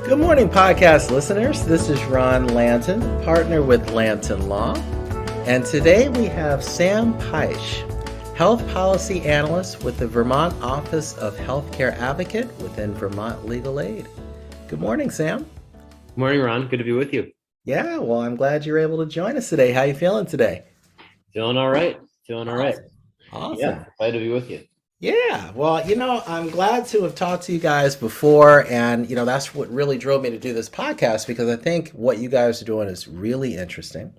Good morning, podcast listeners. This is Ron Lanton, partner with Lanton Law. And today we have Sam Peisch, Health Policy Analyst with the Vermont Office of Healthcare Advocate within Vermont Legal Aid. Good morning, Sam. Good morning, Ron. Good to be with you. Yeah, well, I'm glad you're able to join us today. How are you feeling today? Feeling all right. Awesome. Yeah, glad to be with you. Yeah, well, I'm glad to have talked to you guys before, and, that's what really drove me to do this podcast, because I think what you guys are doing is really interesting.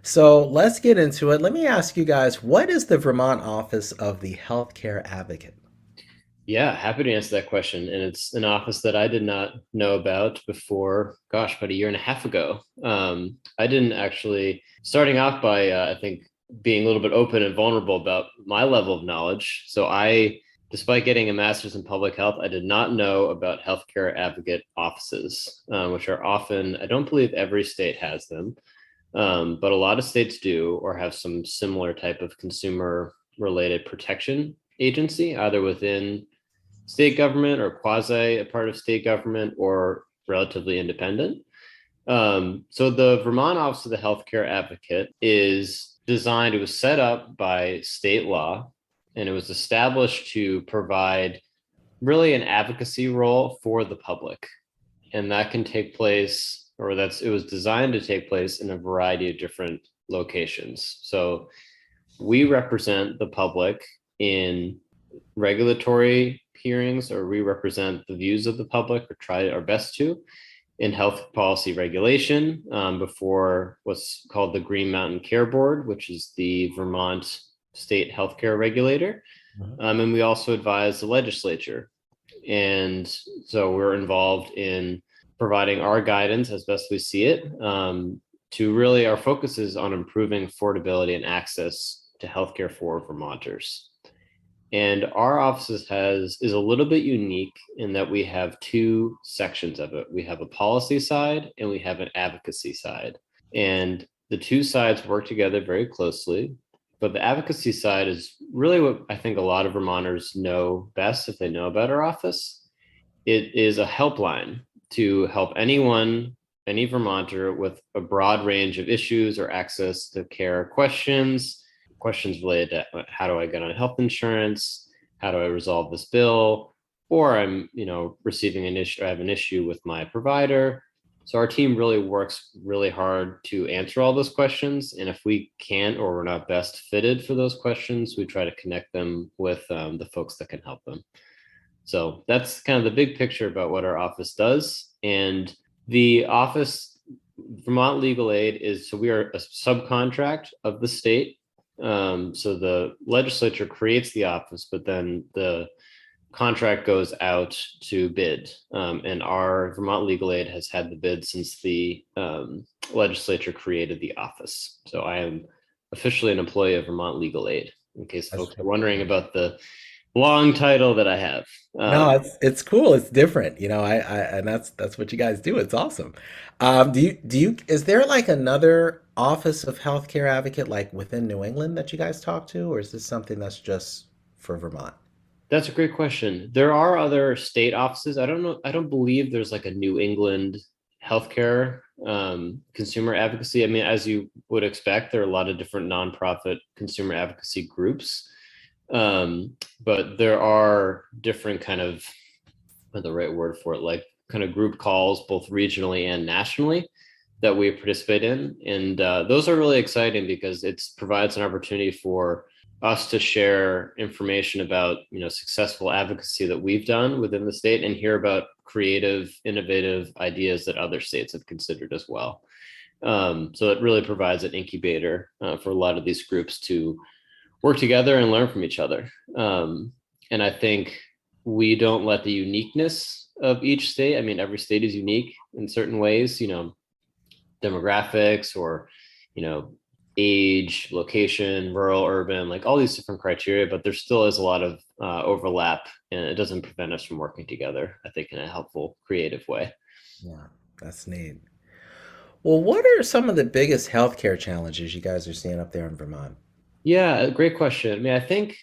So let's get into it. Let me ask you guys, what is the Vermont Office of the Healthcare Advocate? Yeah, happy to answer that question. And it's an office that I did not know about before, about a year and a half ago. I didn't actually, starting off by, I think, being a little bit open and vulnerable about my level of knowledge. So despite getting a master's in public health, I did not know about healthcare advocate offices, which are often, I don't believe every state has them, but a lot of states do or have some similar type of consumer related protection agency, either within state government or quasi a part of state government or relatively independent. So the Vermont Office of the Healthcare Advocate it was set up by state law, and it was established to provide really an advocacy role for the public. And that can take place, it was designed to take place in a variety of different locations. So we represent the public in regulatory hearings, or we represent the views of the public, or try our best to, in health policy regulation before what's called the Green Mountain Care Board, which is the Vermont state healthcare regulator. And we also advise the legislature. And so we're involved in providing our guidance as best we see it to really, our focus is on improving affordability and access to healthcare for Vermonters. And our office is a little bit unique in that we have two sections of it. We have a policy side and we have an advocacy side. And the two sides work together very closely. But the advocacy side is really what I think a lot of Vermonters know best if they know about our office. It is a helpline to help any Vermonter with a broad range of issues or access to care questions related to how do I get on health insurance? How do I resolve this bill? Or I'm, receiving an issue, I have an issue with my provider. So our team really works really hard to answer all those questions. And if we can't, or we're not best fitted for those questions, we try to connect them with the folks that can help them. So that's kind of the big picture about what our office does. And the office, Vermont Legal Aid, we are a subcontract of the state. So the legislature creates the office, but then the contract goes out to bid. And our Vermont Legal Aid has had the bid since the legislature created the office. So I am officially an employee of Vermont Legal Aid, in case folks are wondering about the long title that I have. No, it's cool. It's different, and that's what you guys do. It's awesome. Is there like another office of healthcare advocate like within New England that you guys talk to, or is this something that's just for Vermont? That's a great question. There are other state offices. I don't know. I don't believe there's like a New England healthcare consumer advocacy. I mean, as you would expect, there are a lot of different nonprofit consumer advocacy groups. But there are different kind of, what's the right word for it, like kind of group calls, both regionally and nationally, that we participate in. And those are really exciting because it provides an opportunity for us to share information about, successful advocacy that we've done within the state and hear about creative, innovative ideas that other states have considered as well. So it really provides an incubator for a lot of these groups to work together and learn from each other. And I think we don't let the uniqueness of each state, I mean, every state is unique in certain ways, demographics or, age, location, rural, urban, like all these different criteria, but there still is a lot of overlap, and it doesn't prevent us from working together, I think, in a helpful, creative way. Yeah, that's neat. Well, what are some of the biggest healthcare challenges you guys are seeing up there in Vermont? Yeah, great question. I mean, I think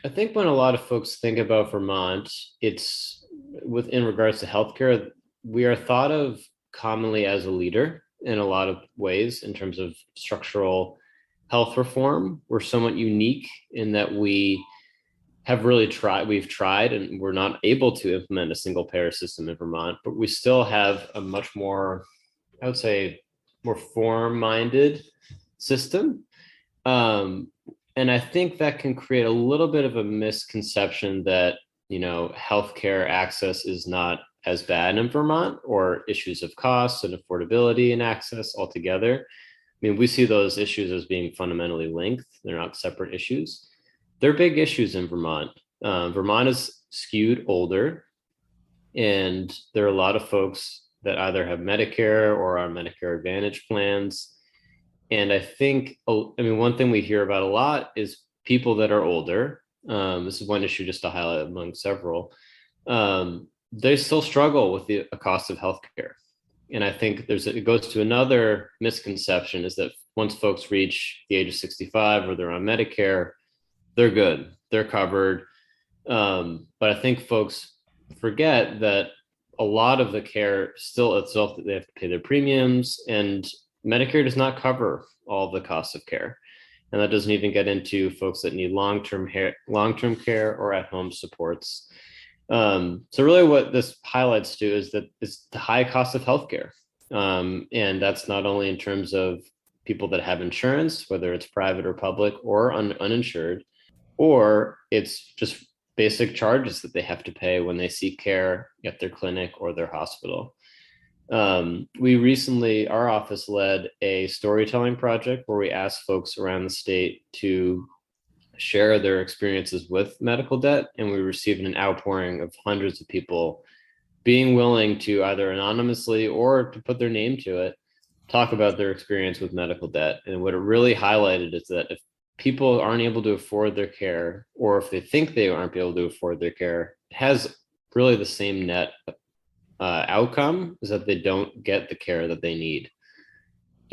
when a lot of folks think about Vermont, it's in regards to healthcare, we are thought of commonly as a leader in a lot of ways in terms of structural health reform. We're somewhat unique in that we've tried and we're not able to implement a single payer system in Vermont, but we still have a much more, I would say, more form-minded system. And I think that can create a little bit of a misconception that, healthcare access is not as bad in Vermont, or issues of cost and affordability and access altogether. I mean, we see those issues as being fundamentally linked. They're not separate issues. They're big issues in Vermont. Vermont is skewed older, and there are a lot of folks that either have Medicare or are Medicare Advantage plans. And I think, one thing we hear about a lot is people that are older. This is one issue just to highlight among several. They still struggle with the cost of healthcare. And I think it goes to another misconception, is that once folks reach the age of 65 or they're on Medicare, they're good, they're covered. But I think folks forget that a lot of the care still itself, that they have to pay their premiums, and Medicare does not cover all the costs of care. And that doesn't even get into folks that need long-term care or at-home supports. So really what this highlights to is that it's the high cost of healthcare. And that's not only in terms of people that have insurance, whether it's private or public or uninsured, or it's just basic charges that they have to pay when they seek care at their clinic or their hospital. Our office led a storytelling project where we asked folks around the state to share their experiences with medical debt, and we received an outpouring of hundreds of people being willing to either anonymously or to put their name to it, talk about their experience with medical debt. And what it really highlighted is that if people aren't able to afford their care, or if they think they aren't able to afford their care, it has really the same net outcome, is that they don't get the care that they need.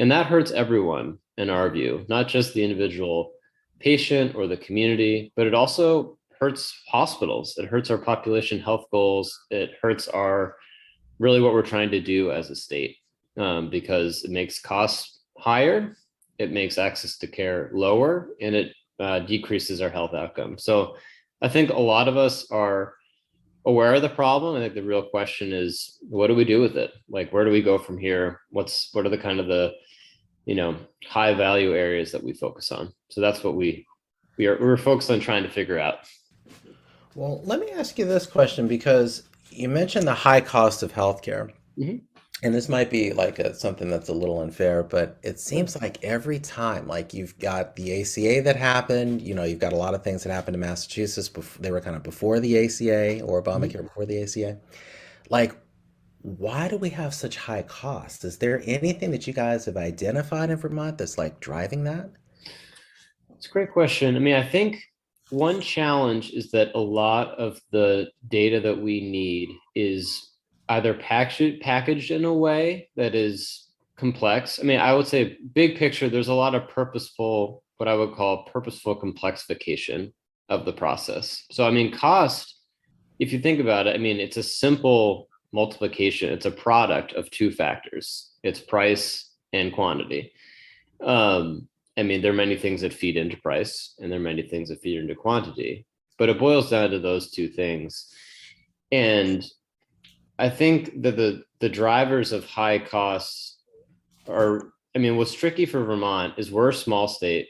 And that hurts everyone, in our view, not just the individual patient or the community, but it also hurts hospitals. It hurts our population health goals. It hurts really what we're trying to do as a state, because it makes costs higher, it makes access to care lower, and it decreases our health outcome. So I think a lot of us are aware of the problem. I think the real question is, what do we do with it? Like, where do we go from here? What are the kind of the high value areas that we focus on? So that's what we're focused on trying to figure out. Well, let me ask you this question, because you mentioned the high cost of healthcare. Mm-hmm. And this might be like something that's a little unfair, but it seems like every time, like you've got the ACA that happened, you've got a lot of things that happened in Massachusetts. They were kind of before the ACA, or Obamacare before the ACA. Like, why do we have such high costs? Is there anything that you guys have identified in Vermont that's like driving that? It's a great question. I mean, I think one challenge is that a lot of the data that we need is either packaged in a way that is complex. I mean, I would say big picture, there's a lot of what I would call purposeful complexification of the process. So, I mean, cost, if you think about it, I mean, it's a simple multiplication. It's a product of two factors. It's price and quantity. I mean, there are many things that feed into price, and there are many things that feed into quantity, but it boils down to those two things. And I think that the drivers of high costs what's tricky for Vermont is we're a small state,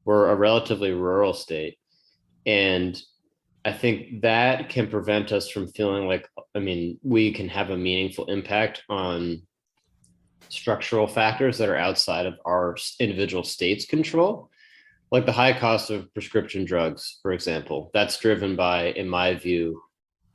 we're a relatively rural state. And I think that can prevent us from feeling like, we can have a meaningful impact on structural factors that are outside of our individual state's control. Like the high cost of prescription drugs, for example, that's driven by, in my view,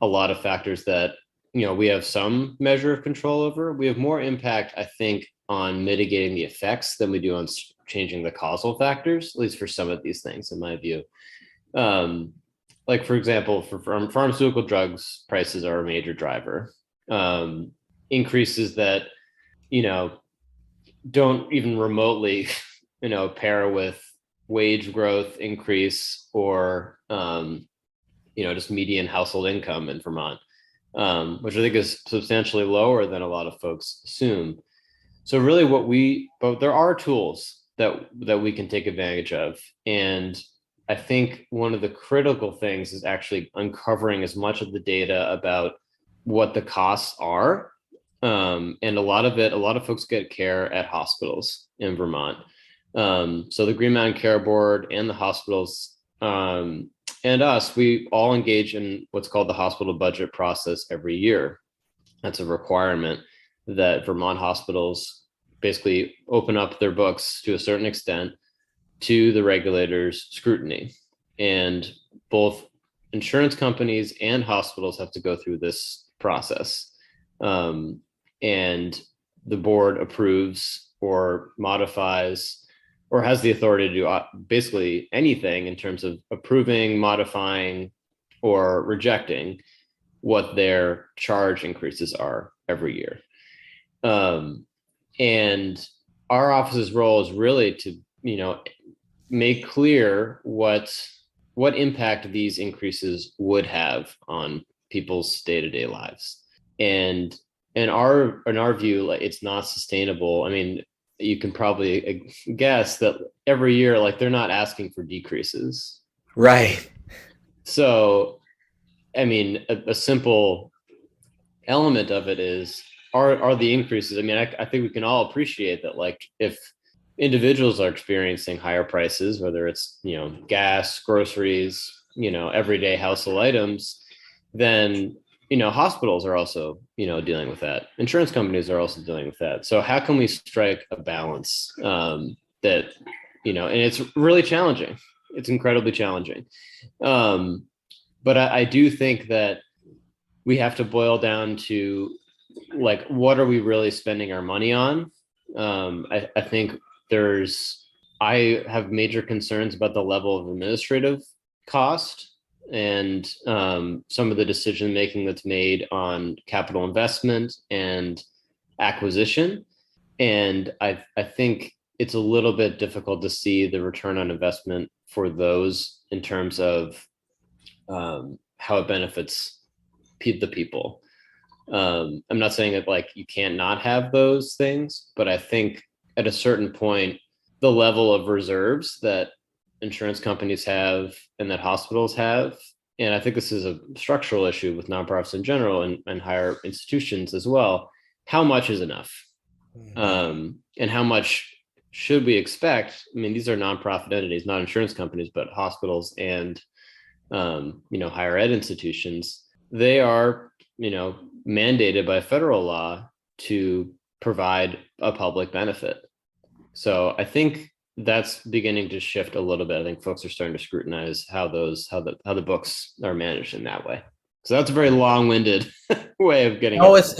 a lot of factors that we have some measure of control over. We have more impact, I think, on mitigating the effects than we do on changing the causal factors, at least for some of these things, in my view. Like, for example, for pharmaceutical drugs, prices are a major driver. Increases that, don't even remotely, pair with wage growth increase or, just median household income in Vermont. which I think is substantially lower than a lot of folks assume. So really but there are tools that we can take advantage of. And I think one of the critical things is actually uncovering as much of the data about what the costs are. And a lot of folks get care at hospitals in Vermont. So the Green Mountain Care Board and the hospitals and us, we all engage in what's called the hospital budget process every year. That's a requirement that Vermont hospitals basically open up their books to a certain extent to the regulators' scrutiny. And both insurance companies and hospitals have to go through this process. And the board approves or modifies or has the authority to do basically anything in terms of approving, modifying, or rejecting what their charge increases are every year. And our office's role is really to, make clear what impact these increases would have on people's day-to-day lives. And in our view, like, it's not sustainable. I mean, you can probably guess that every year, like, they're not asking for decreases. Right. So, I mean, a simple element of it is, are the increases. I mean, I think we can all appreciate that, like, if individuals are experiencing higher prices, whether it's, gas, groceries, everyday household items, then, hospitals are also, dealing with that. Insurance companies are also dealing with that. So how can we strike a balance that, and it's really challenging. It's incredibly challenging. But I do think that we have to boil down to, like, what are we really spending our money on? I think I have major concerns about the level of administrative cost and some of the decision making that's made on capital investment and acquisition. And I think it's a little bit difficult to see the return on investment for those in terms of how it benefits the people. I'm not saying that, like, you can't not have those things, but I think at a certain point, the level of reserves that insurance companies have and that hospitals have, and I think this is a structural issue with nonprofits in general and higher institutions as well, how much is enough? And how much should we expect? I mean, these are nonprofit entities, not insurance companies, but hospitals and higher ed institutions. They are, mandated by federal law to provide a public benefit. So I think that's beginning to shift a little bit. I think folks are starting to scrutinize how the books are managed in that way. So that's a very long-winded way of getting. No, it's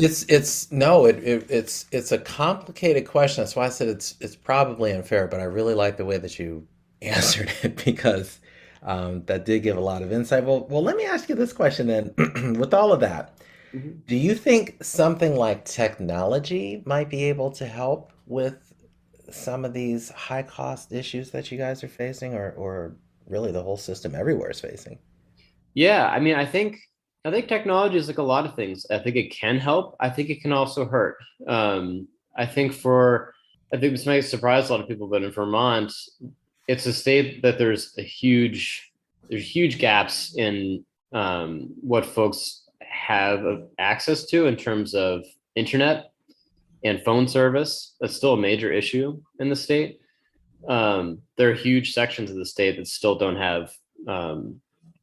a complicated question. That's why I said it's probably unfair, but I really like the way that you answered it, because that did give a lot of insight. Well, let me ask you this question then. With all of that, do you think something like technology might be able to help with some of these high cost issues that you guys are facing, or really the whole system everywhere is facing? Yeah, I mean, I think technology is like a lot of things. I think it can help. I think it can also hurt. I think this might surprise a lot of people, but in Vermont, it's a state that there's huge gaps in what folks have access to in terms of internet and phone service. That's still a major issue in the state. There are huge sections of the state that still don't have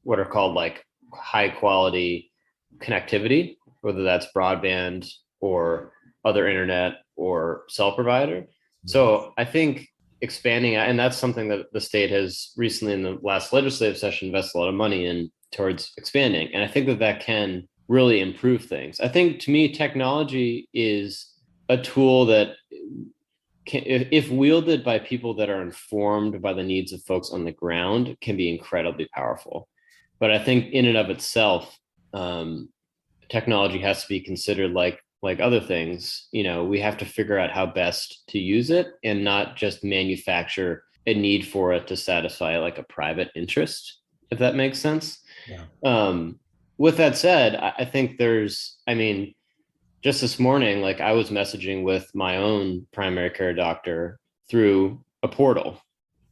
what are called, like, high quality connectivity, whether that's broadband or other internet or cell provider. So I think expanding, and that's something that the state has recently in the last legislative session invested a lot of money in towards expanding. And I think that can really improve things. I think, to me, technology is a tool that if wielded by people that are informed by the needs of folks on the ground, can be incredibly powerful. But I think in and of itself, technology has to be considered like other things. We have to figure out how best to use it and not just manufacture a need for it to satisfy, like, a private interest, if that makes sense. Yeah. with that said, I think I mean, just this morning, like I was messaging with my own primary care doctor through a portal,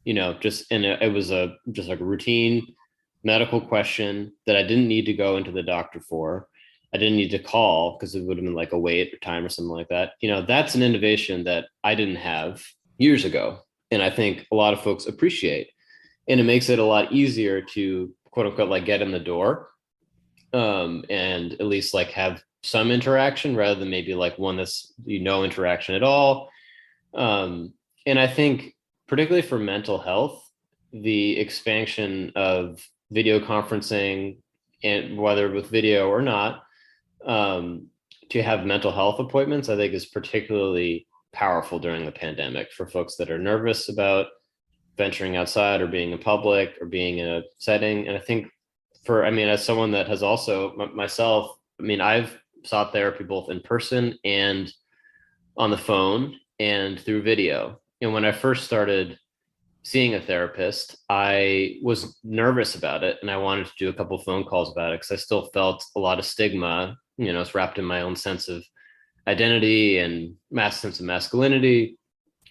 it was just like a routine medical question that I didn't need to go into the doctor for. I didn't need to call because it would have been like a wait or time or something like that. That's an innovation that I didn't have years ago. And I think a lot of folks appreciate. And it makes it a lot easier to quote unquote like get in the door, and at least like have some interaction rather than maybe like one that's no interaction at all. And I think particularly for mental health, the expansion of video conferencing, and whether with video or not, to have mental health appointments, I think is particularly powerful during the pandemic for folks that are nervous about venturing outside or being in public or being in a setting. And I think as someone that has also myself, I've sought therapy both in person and on the phone and through video. And when I first started seeing a therapist, I was nervous about it, and I wanted to do a couple of phone calls about it because I still felt a lot of stigma. It's wrapped in my own sense of identity and sense of masculinity,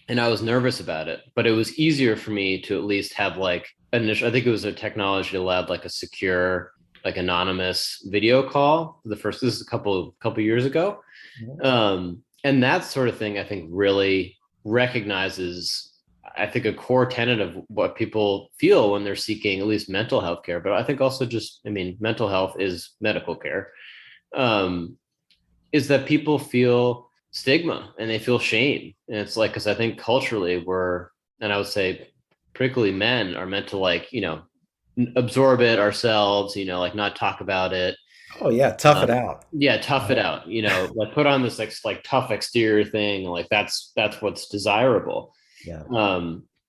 and I was nervous about it. But it was easier for me to at least have like I think it was a technology that allowed like a secure, like anonymous video call. This is a couple years ago, and that sort of thing I think really recognizes, I think, a core tenet of what people feel when they're seeking at least mental health care. But I think also mental health is medical care, is that people feel stigma and they feel shame. And it's like, because I think culturally and I would say particularly men are meant to like, absorb it ourselves, like not talk about it. Oh yeah, tough it out. Yeah, tough it out. Like put on this like tough exterior thing, like that's what's desirable. Yeah.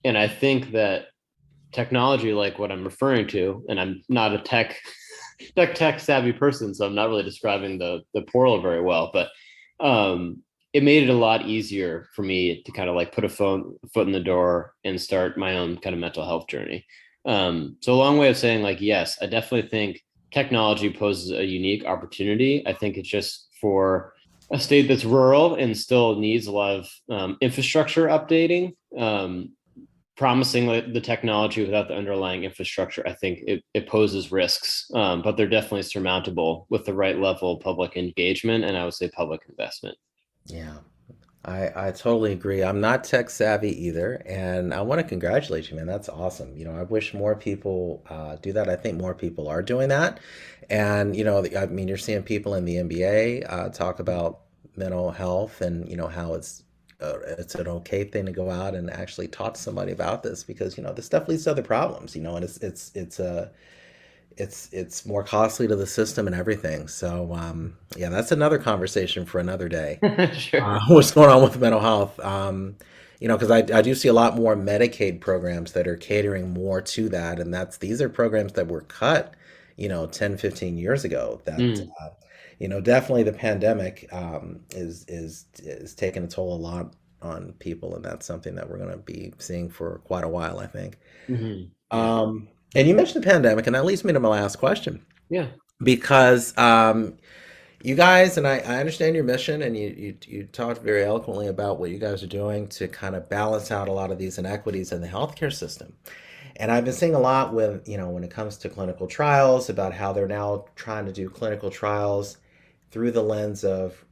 And I think that technology, like what I'm referring to, and I'm not a tech savvy person, so I'm not really describing the portal very well, but it made it a lot easier for me to kind of like put a foot in the door and start my own kind of mental health journey. So a long way of saying like, yes, I definitely think technology poses a unique opportunity. I think it's just for a state that's rural and still needs a lot of infrastructure updating. Promising the technology without the underlying infrastructure, I think it poses risks, but they're definitely surmountable with the right level of public engagement and I would say public investment. Yeah, I totally agree. I'm not tech savvy either, and I want to congratulate you, man. That's awesome. I wish more people do that. I think more people are doing that, and you're seeing people in the NBA talk about mental health and how it's an okay thing to go out and actually talk to somebody about this because this stuff leads to other problems. And it's more costly to the system and everything. So yeah, that's another conversation for another day. Sure. What's going on with mental health? Because I do see a lot more Medicaid programs that are catering more to that, and these are programs that were cut 10, 15 years ago. That definitely the pandemic is taking a toll a lot on people, and that's something that we're going to be seeing for quite a while, I think. Mm-hmm. And you mentioned the pandemic, and that leads me to my last question. Yeah. Because you guys, and I understand your mission, and you talked very eloquently about what you guys are doing to kind of balance out a lot of these inequities in the healthcare system. And I've been seeing a lot with, when it comes to clinical trials, about how they're now trying to do clinical trials through the lens of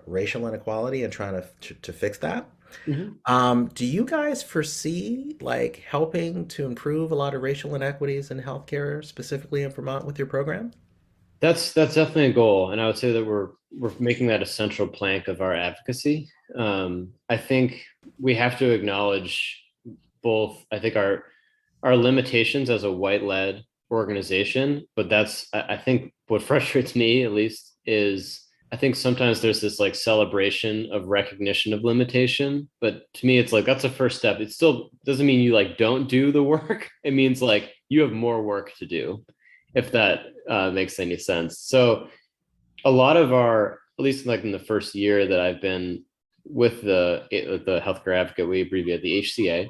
racial inequality and trying to fix that. Mm-hmm. Do you guys foresee like helping to improve a lot of racial inequities in healthcare, specifically in Vermont, with your program? That's definitely a goal, and I would say that we're making that a central plank of our advocacy. I think we have to acknowledge both. I think our limitations as a white-led organization, but I think what frustrates me at least is I think sometimes there's this like celebration of recognition of limitation, but to me it's like that's a first step. It still doesn't mean you like don't do the work. It means like you have more work to do, if that makes any sense. So a lot of at least like in the first year that I've been with the healthcare advocate, we abbreviate the HCA.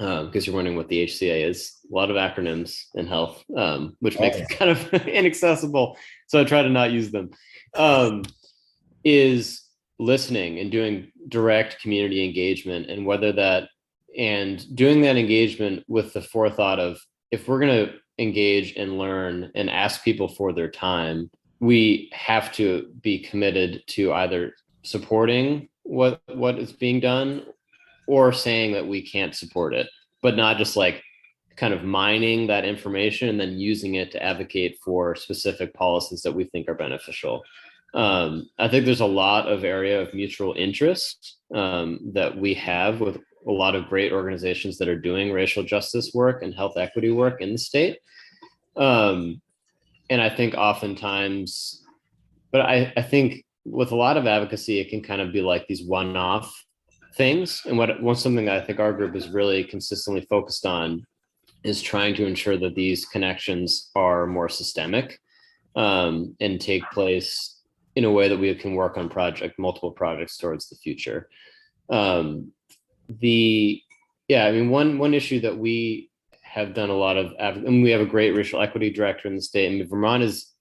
because you're wondering what the HCA is. A lot of acronyms in health, which makes yeah. it kind of inaccessible. So I try to not use them. Is listening and doing direct community engagement, and doing that engagement with the forethought of, if we're going to engage and learn and ask people for their time, we have to be committed to either supporting what is being done, or saying that we can't support it, but not just like kind of mining that information and then using it to advocate for specific policies that we think are beneficial. I think there's a lot of area of mutual interest that we have with a lot of great organizations that are doing racial justice work and health equity work in the state. And I think oftentimes, but I think with a lot of advocacy, it can kind of be like these one-off things. And something that I think our group is really consistently focused on is trying to ensure that these connections are more systemic, and take place in a way that we can work on multiple projects towards the future. One issue that we have done a lot of, and we have a great racial equity director in the state. I mean, Vermont is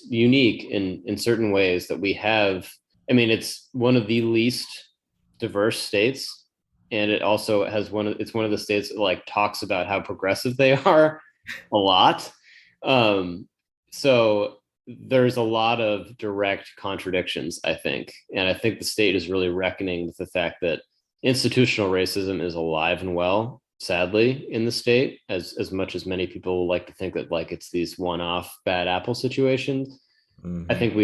unique in certain ways that we have. I mean, it's one of the least diverse states, and it also has it's one of the states that like talks about how progressive they are a lot. So there's a lot of direct contradictions, I think. And I think the state is really reckoning with the fact that institutional racism is alive and well, sadly, in the state, as much as many people like to think that like it's these one-off bad apple situations. Mm-hmm. I think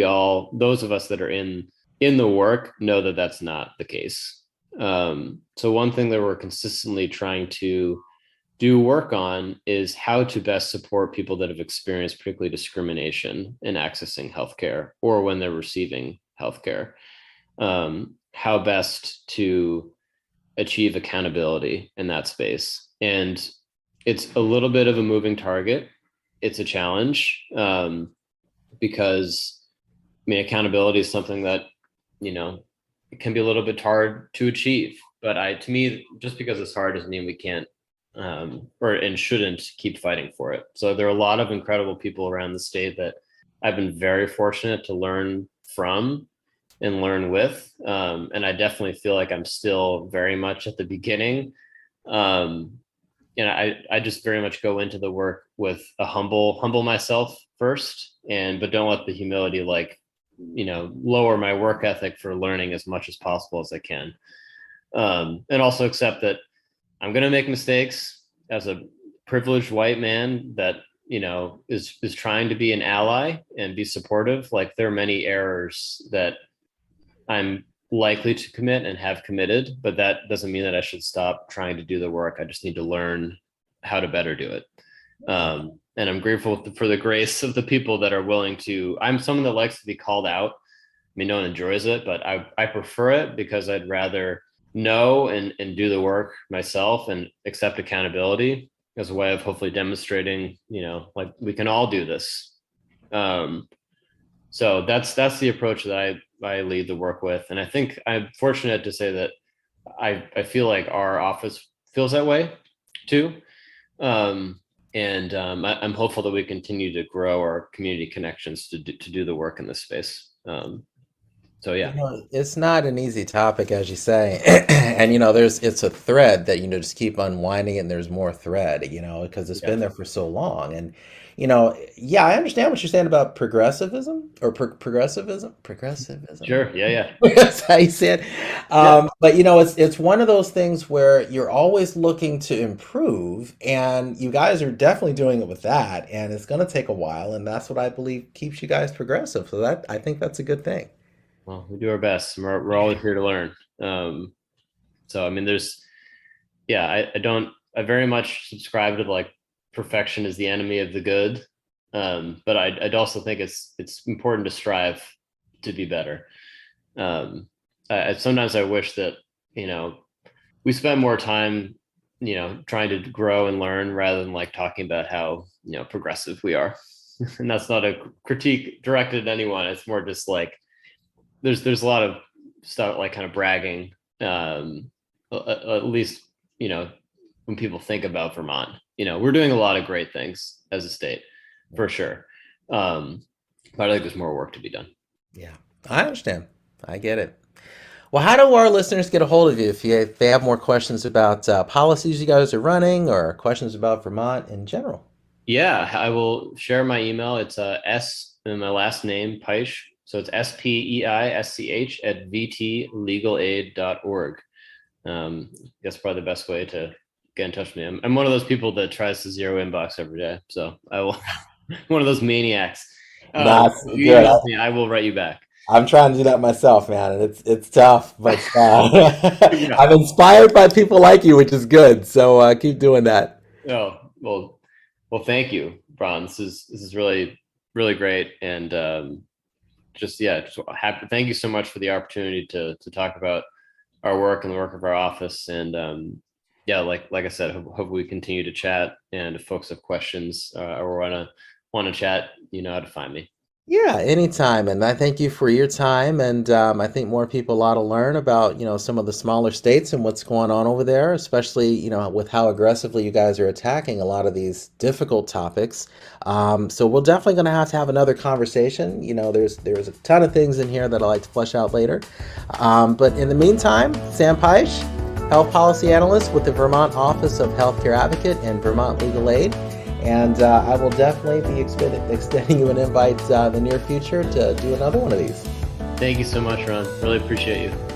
those of us that are in the work know that that's not the case. So one thing that we're consistently trying to do work on is how to best support people that have experienced particularly discrimination in accessing healthcare or when they're receiving healthcare. How best to achieve accountability in that space. And it's a little bit of a moving target. It's a challenge, because I mean, accountability is something that, it can be a little bit hard to achieve. But to me, just because it's hard doesn't mean we can't and shouldn't keep fighting for it. So there are a lot of incredible people around the state that I've been very fortunate to learn from and learn with. And I definitely feel like I'm still very much at the beginning. And I just very much go into the work with a humble myself first, but don't let the humility lower my work ethic for learning as much as possible as I can. And also accept that I'm going to make mistakes as a privileged white man that, is trying to be an ally and be supportive. Like, there are many errors that I'm likely to commit and have committed, but that doesn't mean that I should stop trying to do the work. I just need to learn how to better do it. And I'm grateful for the grace of the people that are willing to. I'm someone that likes to be called out. I mean, no one enjoys it, but I prefer it because I'd rather know and do the work myself and accept accountability as a way of hopefully demonstrating, like, we can all do this. So that's the approach that I lead the work with. And I think I'm fortunate to say that I feel like our office feels that way too. I'm hopeful that we continue to grow our community connections to do the work in this space. So yeah, it's not an easy topic, as you say, and it's a thread that just keep unwinding it, and there's more thread, because it's been there for so long, and I understand what you're saying about progressivism or progressivism. Sure, yeah. That's how you say it. But it's one of those things where you're always looking to improve, and you guys are definitely doing it with that, and it's going to take a while, and that's what I believe keeps you guys progressive. So I think that's a good thing. Well, we do our best. We're always here to learn. So I mean, I very much subscribe to like perfection is the enemy of the good. But I'd also think it's important to strive to be better. Sometimes I wish that, we spend more time, trying to grow and learn rather than like talking about how, progressive we are. And that's not a critique directed at anyone. It's more just like, there's a lot of stuff like kind of bragging, at least, when people think about Vermont. We're doing a lot of great things as a state, for sure. But I think there's more work to be done. Yeah, I understand. I get it. Well, how do our listeners get a hold of you if they have more questions about policies you guys are running or questions about Vermont in general? Yeah, I will share my email. It's S and my last name, Peisch. So it's SPEISCH at vtlegalaid.org. That's probably the best way to get in touch with me. I'm one of those people that tries to zero inbox every day. So I will, one of those maniacs. That's if you good. email me, I will write you back. I'm trying to do that myself, man, and it's tough, but Yeah. I'm inspired by people like you, which is good. So keep doing that. Oh, well, thank you, Bron. This is really, really great, and just happy. Thank you so much for the opportunity to talk about our work and the work of our office, and like I said, hope we continue to chat. And if folks have questions or want to chat, you know how to find me. Yeah, anytime. And I thank you for your time. And I think more people ought to learn about, some of the smaller states and what's going on over there, especially, with how aggressively you guys are attacking a lot of these difficult topics. So we're definitely going to have another conversation. There's a ton of things in here that I'd like to flesh out later. But in the meantime, Sam Peisch, Health Policy Analyst with the Vermont Office of Healthcare Advocate and Vermont Legal Aid. And I will definitely be extending you an invite in the near future to do another one of these. Thank you so much, Ron. Really appreciate you.